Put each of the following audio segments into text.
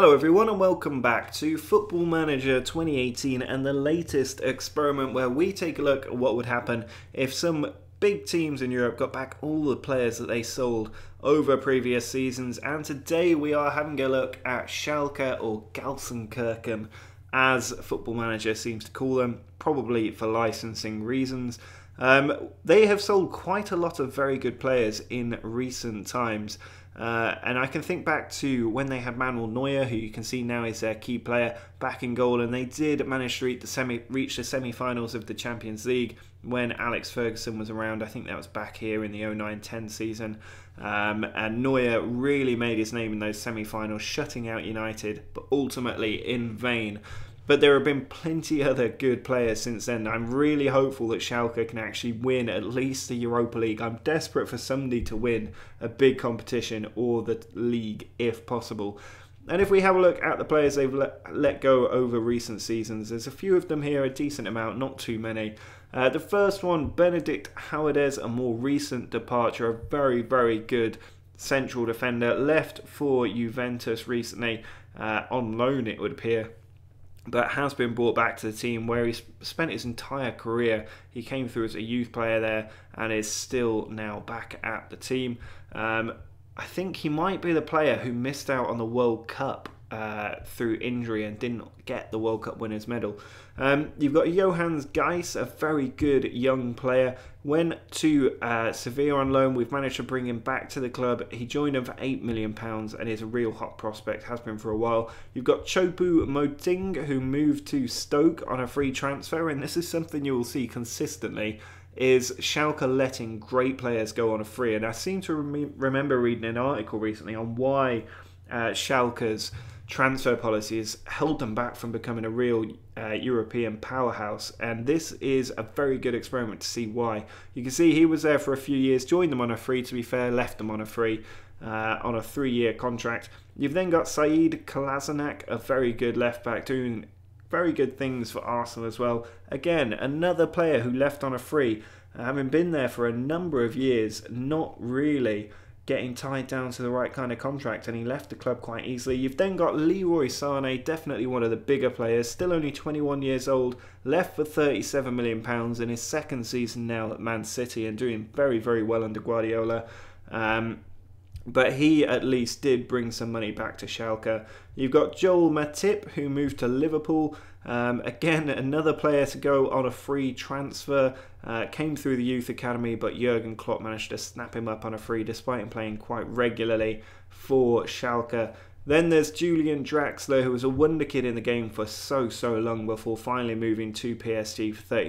Hello everyone and welcome back to Football Manager 2018 and the latest experiment where we take a look at what would happen if some big teams in Europe got back all the players that they sold over previous seasons. And today we are having a look at Schalke, or Gelsenkirchen as Football Manager seems to call them, probably for licensing reasons. They have sold quite a lot of very good players in recent times. And I can think back to when they had Manuel Neuer, who you can see now is their key player, back in goal, and they did manage to reach the semi-finals of the Champions League when Alex Ferguson was around. I think that was back here in the 09-10 season. And Neuer really made his name in those semi-finals, shutting out United, but ultimately in vain. But there have been plenty other good players since then. I'm really hopeful that Schalke can actually win at least the Europa League. I'm desperate for somebody to win a big competition or the league if possible. And if we have a look at the players they've let go over recent seasons, there's a few of them here, a decent amount, not too many. The first one, Benedict Howardez, a more recent departure, a very, very good central defender, left for Juventus recently, on loan it would appear, but has been brought back to the team where he's spent his entire career. He came through as a youth player there and is still now back at the team. I think he might be the player who missed out on the World Cup through injury and didn't get the World Cup winners medal. You've got Johannes Geis, a very good young player. Went to Sevilla on loan. We've managed to bring him back to the club. He joined them for £8 million and is a real hot prospect, has been for a while. You've got Chopu Moting, who moved to Stoke on a free transfer, and this is something you will see consistently, is Schalke letting great players go on a free. And I seem to remember reading an article recently on why Schalke's transfer policy has held them back from becoming a real European powerhouse, and this is a very good experiment to see why. You can see he was there for a few years, joined them on a free, to be fair, left them on a free, on a 3-year contract. You've then got Said Kolasinac, a very good left back, doing very good things for Arsenal as well. Again, another player who left on a free, having been there for a number of years, not really getting tied down to the right kind of contract, and he left the club quite easily. You've then got Leroy Sané, definitely one of the bigger players, still only 21 years old, left for £37 million in his second season now at Man City and doing very, very well under Guardiola. But he at least did bring some money back to Schalke. You've got Joel Matip, who moved to Liverpool. Again, another player to go on a free transfer. Came through the youth academy, but Jurgen Klopp managed to snap him up on a free despite him playing quite regularly for Schalke. Then there's Julian Draxler, who was a wonder kid in the game for so long before finally moving to PSG for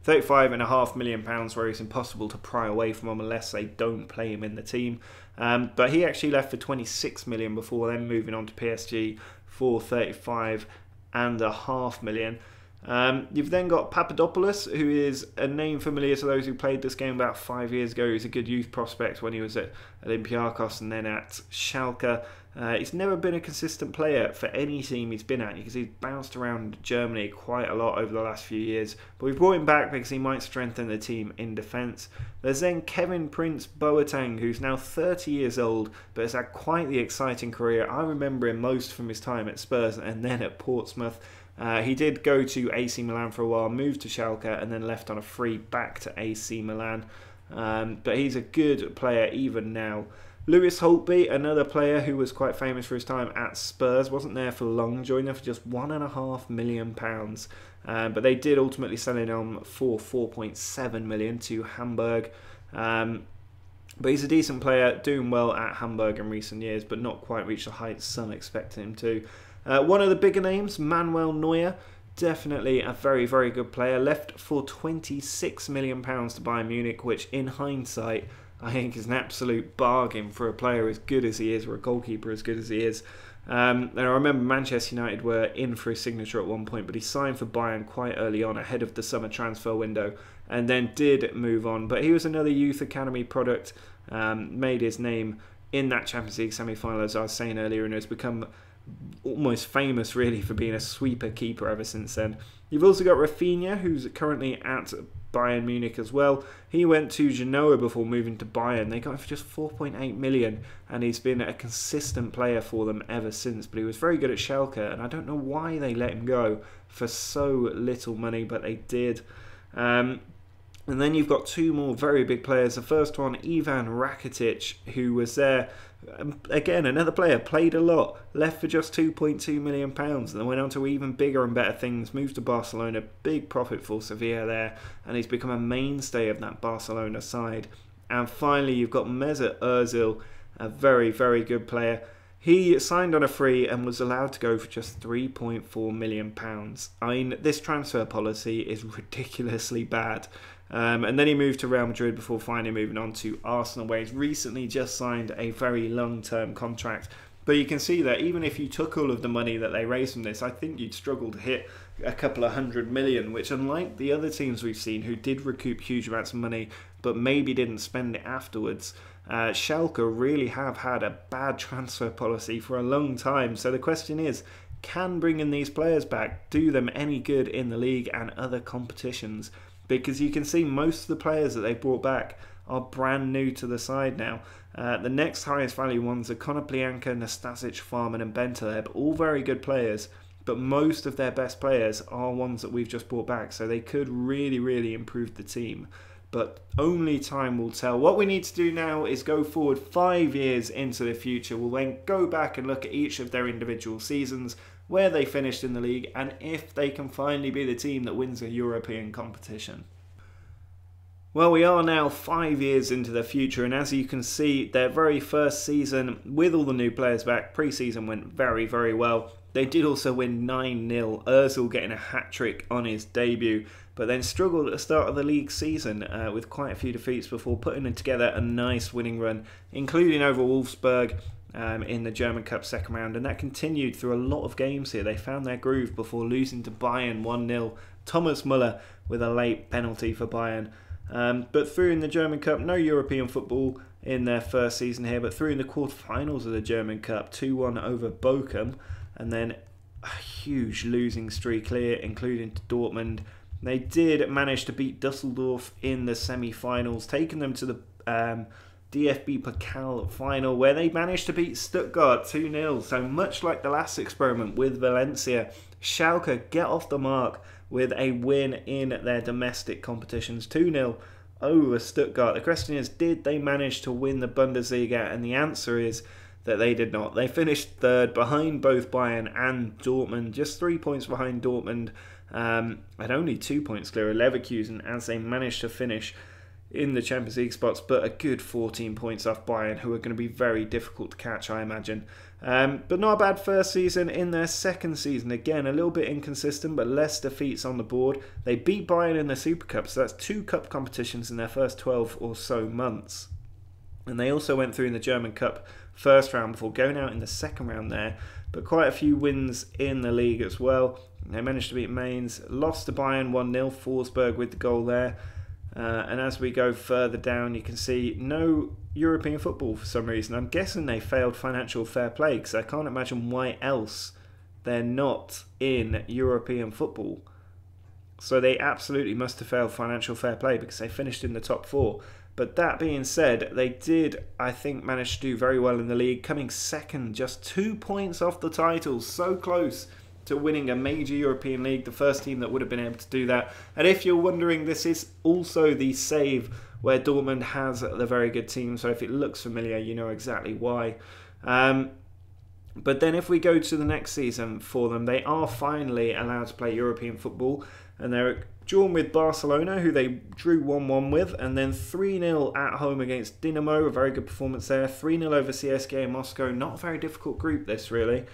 £35.5 million, where he's impossible to pry away from him unless they don't play him in the team. But he actually left for £26 million before then moving on to PSG for £35.5 million. You've then got Papadopoulos, who is a name familiar to those who played this game about 5 years ago. He's a good youth prospect when he was at Olympiacos and then at Schalke. He's never been a consistent player for any team he's been at, because he's bounced around Germany quite a lot over the last few years. But we've brought him back because he might strengthen the team in defence. There's then Kevin Prince Boateng, who's now 30 years old, but has had quite the exciting career. I remember him most from his time at Spurs and then at Portsmouth. He did go to AC Milan for a while, moved to Schalke, and then left on a free back to AC Milan. But he's a good player even now. Lewis Holtby, another player who was quite famous for his time at Spurs, wasn't there for long, joined them for just £1.5 million. But they did ultimately sell him on for £4.7 million to Hamburg. But he's a decent player, doing well at Hamburg in recent years, but not quite reached the heights some expected him to. One of the bigger names, Manuel Neuer, definitely a very, very good player. Left for £26 million to Bayern Munich, which in hindsight I think is an absolute bargain for a player as good as he is, or a goalkeeper as good as he is. And I remember Manchester United were in for his signature at one point, but he signed for Bayern quite early on, ahead of the summer transfer window, and then did move on. But he was another youth academy product, made his name in that Champions League semi-final, as I was saying earlier, and has become almost famous really for being a sweeper keeper ever since then. You've also got Rafinha, who's currently at Bayern Munich as well. He went to Genoa before moving to Bayern. They got him for just 4.8 million, and he's been a consistent player for them ever since. But he was very good at Schalke, and I don't know why they let him go for so little money, but they did. And then you've got two more very big players. The first one, Ivan Rakitic, who was there. Again, another player, played a lot, left for just £2.2 million, and then went on to even bigger and better things, moved to Barcelona, big profit for Sevilla there, and he's become a mainstay of that Barcelona side. And finally, you've got Mesut Ozil, a very, very good player. He signed on a free and was allowed to go for just £3.4 million. I mean, this transfer policy is ridiculously bad. And then he moved to Real Madrid before finally moving on to Arsenal, where he's recently just signed a very long-term contract. But you can see that even if you took all of the money that they raised from this, I think you'd struggle to hit a couple of $100 million, which, unlike the other teams we've seen who did recoup huge amounts of money but maybe didn't spend it afterwards, Schalke really have had a bad transfer policy for a long time. So the question is, can bringing these players back do them any good in the league and other competitions? Because you can see most of the players that they brought back are brand new to the side now. The next highest value ones are Konoplyanka, Nastasic, Farman and Bentaleb, all very good players, but most of their best players are ones that we've just brought back, so they could really, really improve the team. But only time will tell. What we need to do now is go forward 5 years into the future. We'll then go back and look at each of their individual seasons, where they finished in the league, and if they can finally be the team that wins a European competition. Well, we are now 5 years into the future, and as you can see, their very first season, with all the new players back, pre-season went very, very well. They did also win 9-0, Ozil getting a hat-trick on his debut, but then struggled at the start of the league season with quite a few defeats before putting together a nice winning run, including over Wolfsburg, in the German Cup second round, and that continued through a lot of games here. They found their groove before losing to Bayern 1-0. Thomas Müller with a late penalty for Bayern. But through in the German Cup, no European football in their first season here, but through in the quarterfinals of the German Cup, 2-1 over Bochum, and then a huge losing streak here, including to Dortmund. They did manage to beat Dusseldorf in the semi-finals, taking them to the DFB Pokal final, where they managed to beat Stuttgart 2-0. So much like the last experiment with Valencia, Schalke get off the mark with a win in their domestic competitions, 2-0 over Stuttgart. The question is, did they manage to win the Bundesliga? And the answer is that they did not. They finished third behind both Bayern and Dortmund, just 3 points behind Dortmund, and only 2 points clear of Leverkusen, as they managed to finish in the Champions League spots, but a good 14 points off Bayern, who are going to be very difficult to catch, I imagine. But not a bad first season. In their second season, again, a little bit inconsistent, but less defeats on the board. They beat Bayern in the Super Cup, so that's 2 cup competitions in their first 12 or so months. And they also went through in the German Cup first round before going out in the second round there, but quite a few wins in the league as well. They managed to beat Mainz, lost to Bayern 1-0, Forsberg with the goal there. And as we go further down, you can see no European football for some reason. I'm guessing they failed financial fair play, because I can't imagine why else they're not in European football. So they absolutely must have failed financial fair play, because they finished in the top 4. But that being said, they did, I think, manage to do very well in the league, coming second, just 2 points off the title, so close to winning a major European league, the first team that would have been able to do that. And if you're wondering, this is also the save where Dortmund has the very good team, so if it looks familiar, you know exactly why. But then if we go to the next season for them, they are finally allowed to play European football, and they're drawn with Barcelona, who they drew 1-1 with, and then 3-0 at home against Dinamo, a very good performance there. 3-0 over CSKA Moscow, not a very difficult group this really.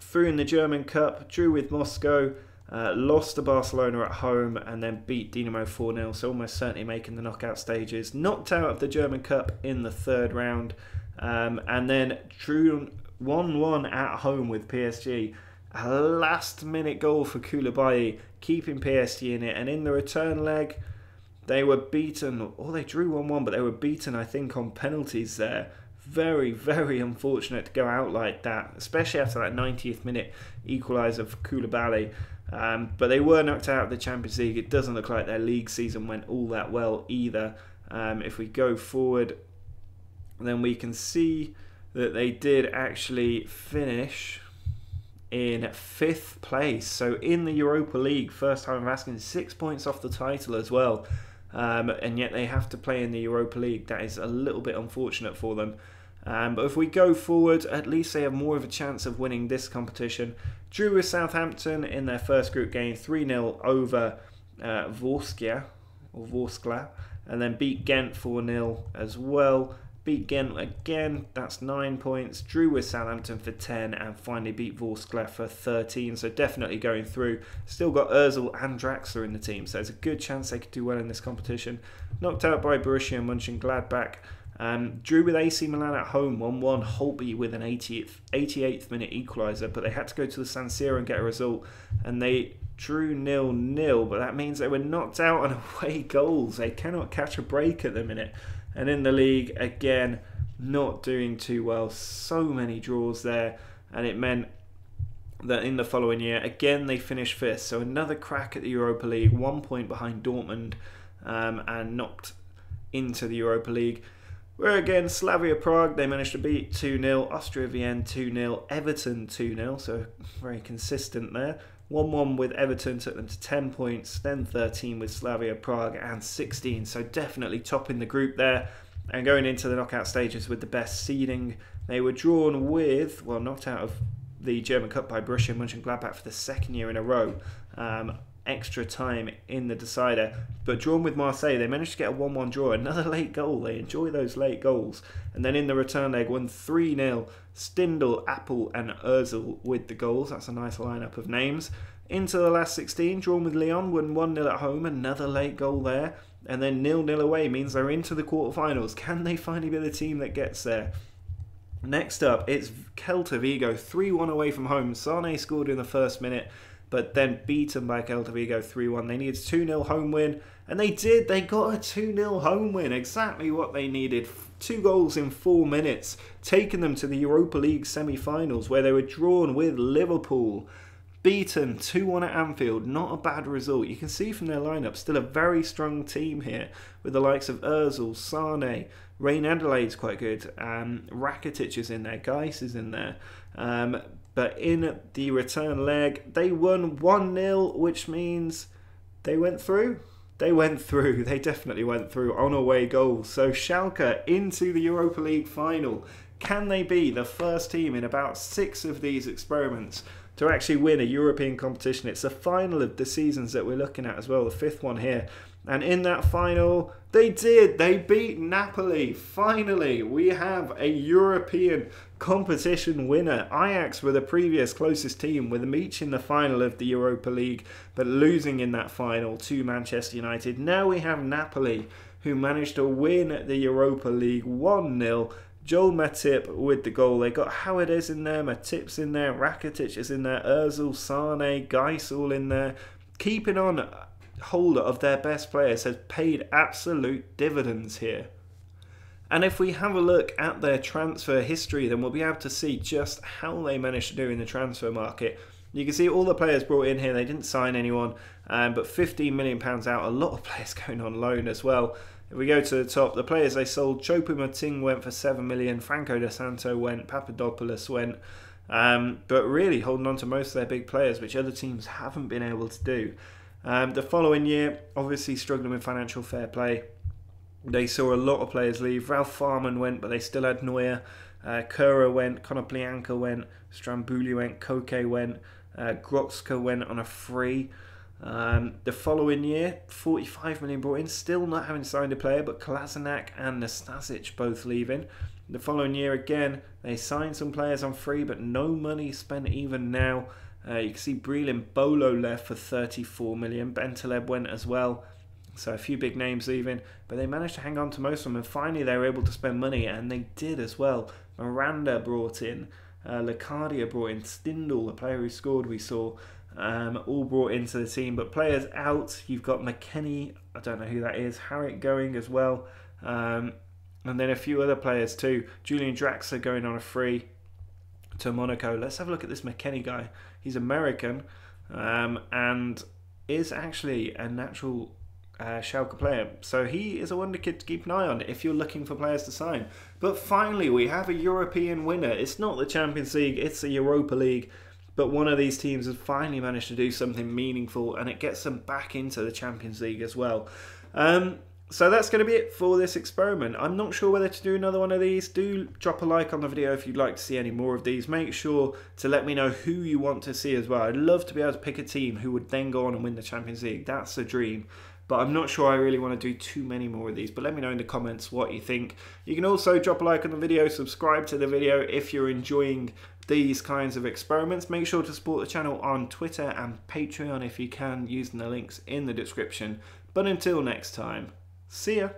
Through in the German Cup, drew with Moscow, lost to Barcelona at home, and then beat Dinamo 4-0, so almost certainly making the knockout stages. Knocked out of the German Cup in the third round, and then drew 1-1 at home with PSG. A last-minute goal for Koulibaly, keeping PSG in it, and in the return leg, they were beaten, or they drew 1-1, but they were beaten, I think, on penalties there. very, very unfortunate to go out like that, especially after that 90th minute equaliser for Koulibaly. But they were knocked out of the Champions League. It doesn't look like their league season went all that well either. If we go forward, then we can see that they did actually finish in 5th place. So in the Europa League, first time of asking, 6 points off the title as well. And yet they have to play in the Europa League. That is a little bit unfortunate for them. But if we go forward, at least they have more of a chance of winning this competition. Drew with Southampton in their first group game, 3-0 over Vorskla, and then beat Ghent 4-0 as well. Beat Ghent again, that's 9 points. Drew with Southampton for 10, and finally beat Vorskla for 13. So definitely going through. Still got Ozil and Draxler in the team, so there's a good chance they could do well in this competition. Knocked out by Borussia Mönchengladbach. Drew with AC Milan at home, 1-1. Holtby with an 88th minute equaliser, but they had to go to the San Siro and get a result, and they drew 0-0, but that means they were knocked out on away goals. They cannot catch a break at the minute. And in the league, again, not doing too well. So many draws there, and it meant that in the following year, again, they finished 5th. So another crack at the Europa League, 1 point behind Dortmund, and knocked into the Europa League. Where again, Slavia Prague, they managed to beat 2-0, Austria Vienna 2-0, Everton 2-0, so very consistent there. 1-1 with Everton took them to 10 points, then 13 with Slavia Prague and 16, so definitely topping the group there and going into the knockout stages with the best seeding. They were drawn with, well, knocked out of the German Cup by Borussia Mönchengladbach for the 2nd year in a row. Extra time in the decider, but drawn with Marseille. They managed to get a 1-1 draw, another late goal. They enjoy those late goals. And then in the return leg, won 3-0. Stindl, Apple and Ozil with the goals. That's a nice lineup of names. Into the last 16, drawn with Lyon, won 1-0 at home, another late goal there. And then 0-0 away means they're into the quarterfinals. Can they finally be the team that gets there? Next up, it's Celta Vigo, 3-1 away from home. Sane scored in the first minute, but then beaten by Celta Vigo 3-1. They needed a 2-0 home win, and they did. They got a 2-0 home win, exactly what they needed. 2 goals in 4 minutes, taking them to the Europa League semi-finals, where they were drawn with Liverpool. Beaten 2-1 at Anfield, not a bad result. You can see from their lineup, still a very strong team here, with the likes of Ozil, Sane, Rain Adelaide's quite good, Rakitic is in there, Geis is in there. But in the return leg, they won 1-0, which means they went through. They went through. They definitely went through on away goals. So Schalke into the Europa League final. Can they be the first team in about 6 of these experiments to actually win a European competition? It's the final of the seasons that we're looking at as well, the 5th one here. And in that final, they did. They beat Napoli. Finally, we have a European competition winner. Ajax were the previous closest team, with them each in the final of the Europa League, but losing in that final to Manchester United. Now we have Napoli, who managed to win the Europa League 1-0. Joel Matip with the goal. They got Howardez in there, Matip's in there, Rakitic is in there, Ozil, Sane, Geis all in there. Keeping on hold of their best players has paid absolute dividends here. And if we have a look at their transfer history, then we'll be able to see just how they managed to do in the transfer market. You can see all the players brought in here. They didn't sign anyone, but £15 million out. A lot of players going on loan as well. If we go to the top, the players they sold, Choupo-Moting went for £7 million, Franco De Santo went, Papadopoulos went, but really holding on to most of their big players, which other teams haven't been able to do. The following year, obviously struggling with financial fair play. They saw a lot of players leave. Ralph Farman went, but they still had Neuer. Kura went, Konoplyanka went, Strambuli went, Koke went, Grotska went on a free. The following year, 45 million brought in, still not having signed a player, but Kolasinac and Nastasic both leaving. The following year again, they signed some players on free, but no money spent even now. You can see Brelin Bolo left for 34 million. Bentaleb went as well. So a few big names leaving, but they managed to hang on to most of them, and finally they were able to spend money, and they did as well. Miranda brought in, Lecadia brought in, Stindl, the player who scored we saw, all brought into the team. But players out, you've got McKennie, I don't know who that is, Harriet going as well. And And then a few other players too. Julian Draxler going on a free to Monaco. Let's have a look at this McKennie guy. He's American and is actually a natural Schalke player. So he is a wonder kid to keep an eye on if you're looking for players to sign. But finally, we have a European winner. It's not the Champions League, it's the Europa League. But one of these teams has finally managed to do something meaningful, and it gets them back into the Champions League as well. So that's going to be it for this experiment. I'm not sure whether to do another one of these. Do drop a like on the video if you'd like to see any more of these. Make sure to let me know who you want to see as well. I'd love to be able to pick a team who would then go on and win the Champions League. That's the dream. But I'm not sure I really want to do too many more of these. But let me know in the comments what you think. You can also drop a like on the video, subscribe to the video if you're enjoying these kinds of experiments. Make sure to support the channel on Twitter and Patreon if you can, using the links in the description. But until next time, see ya!